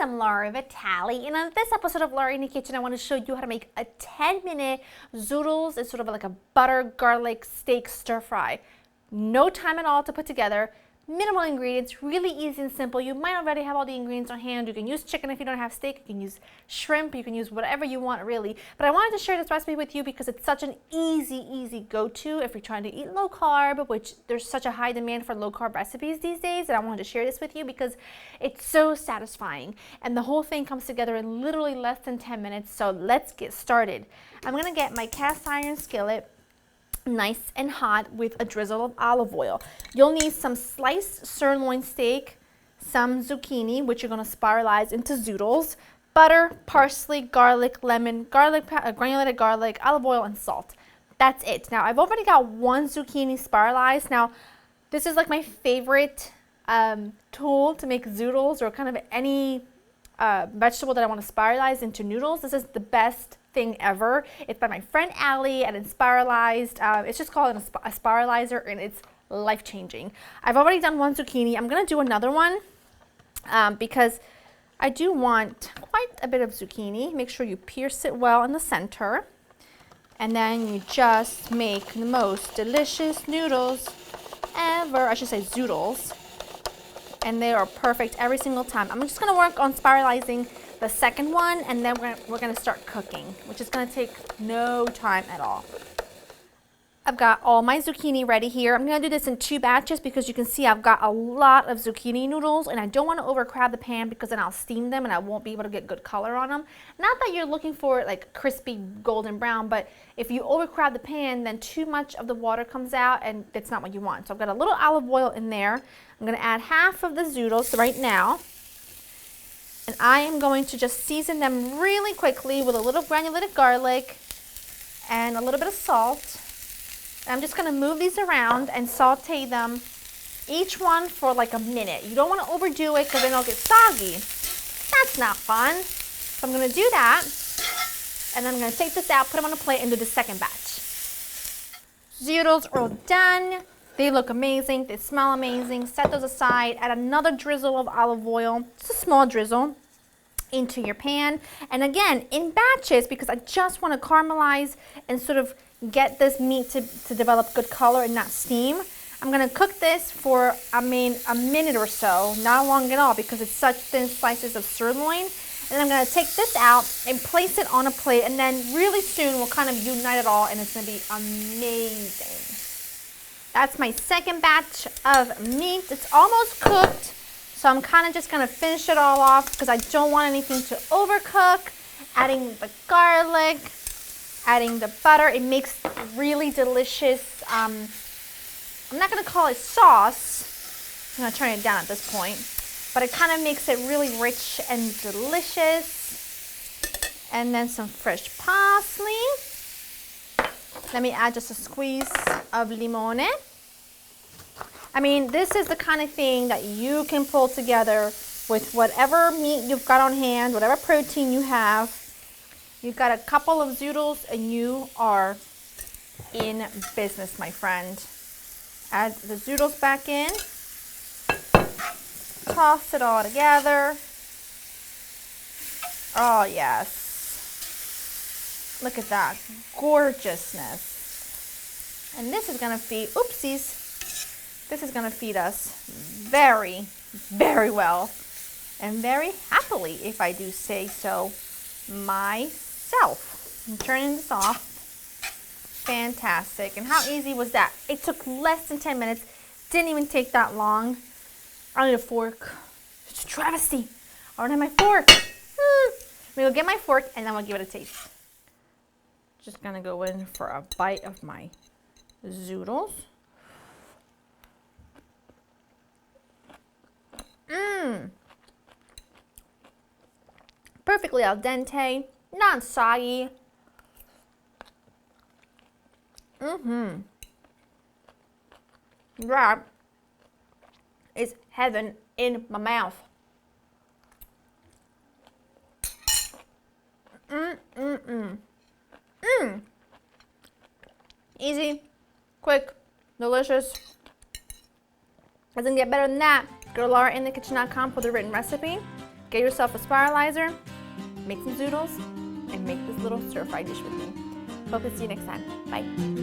I'm Laura Vitale, and on this episode of Laura in the Kitchen, I want to show you how to make a 10-minute Zoodles. It's sort of like a butter garlic steak stir fry. No time at all to put together. Minimal ingredients, really easy and simple. You might already have all the ingredients on hand. You can use chicken if you don't have steak. You can use shrimp. You can use whatever you want, really. But I wanted to share this recipe with you because it's such an easy go-to if you're trying to eat low carb, which there's such a high demand for low carb recipes these days. And I wanted to share this with you because it's so satisfying. And the whole thing comes together in literally less than 10 minutes. So let's get started. I'm going to get my cast iron skillet nice and hot with a drizzle of olive oil. You'll need some sliced sirloin steak, some zucchini, which you're going to spiralize into zoodles, butter, parsley, garlic, lemon, granulated garlic, olive oil, and salt. That's it. Now, I've already got one zucchini spiralized. Now, this is like my favorite tool to make zoodles or kind of any vegetable that I want to spiralize into noodles. This is the best thing ever. It's by my friend Allie at Inspiralized. It's just called a spiralizer, and it's life-changing. I've already done one zucchini. I'm going to do another one because I do want quite a bit of zucchini. Make sure you pierce it well in the center, and then you just make the most delicious noodles ever. I should say zoodles, and they are perfect every single time. I'm just going to work on spiralizing the second one, and then we're going to start cooking, which is going to take no time at all. I've got all my zucchini ready here. I'm going to do this in 2 batches because you can see I've got a lot of zucchini noodles, and I don't want to overcrowd the pan because then I'll steam them and I won't be able to get good color on them. Not that you're looking for like crispy golden brown, but if you overcrowd the pan, then too much of the water comes out and that's not what you want. So I've got a little olive oil in there. I'm going to add half of the zoodles right now. And I am going to just season them really quickly with a little granulated garlic and a little bit of salt. And I'm just going to move these around and saute them, each one for like a minute. You don't want to overdo it because then they'll get soggy. That's not fun. So I'm going to do that. And then I'm going to take this out, put them on a plate, and do the second batch. Zoodles are all done. They look amazing, they smell amazing. Set those aside, add another drizzle of olive oil, just a small drizzle, into your pan. And again, in batches, because I just want to caramelize and sort of get this meat to develop good color and not steam. I'm going to cook this for, a minute or so, not long at all because it's such thin slices of sirloin. And I'm going to take this out and place it on a plate, and then really soon we'll kind of unite it all, and it's going to be amazing. That's my second batch of meat. It's almost cooked, so I'm kind of just going to finish it all off because I don't want anything to overcook. Adding the garlic, adding the butter. It makes really delicious, I'm not going to call it sauce. I'm going to turn it down at this point. But it kind of makes it really rich and delicious. And then some fresh parsley. Let me add just a squeeze of limone. I mean, this is the kind of thing that you can pull together with whatever meat you've got on hand, whatever protein you have. You've got a couple of zoodles and you are in business, my friend. Add the zoodles back in. Toss it all together. Oh, yes. Look at that gorgeousness. And this is going to feed, oopsies, this is going to feed us very, very well and very happily, if I do say so myself. I'm turning this off. Fantastic. And how easy was that? It took less than 10 minutes. Didn't even take that long. I need a fork. It's a travesty. I don't have my fork. I'm going to go get my fork and then we'll give it a taste. Just going to go in for a bite of my zoodles. Perfectly al dente, not soggy. That is heaven in my mouth. Easy, quick, delicious. Doesn't get better than that. Go to laurainthekitchen.com for the written recipe. get yourself a spiralizer, make some zoodles, and make this little stir-fry dish with me. Hope to see you next time. Bye.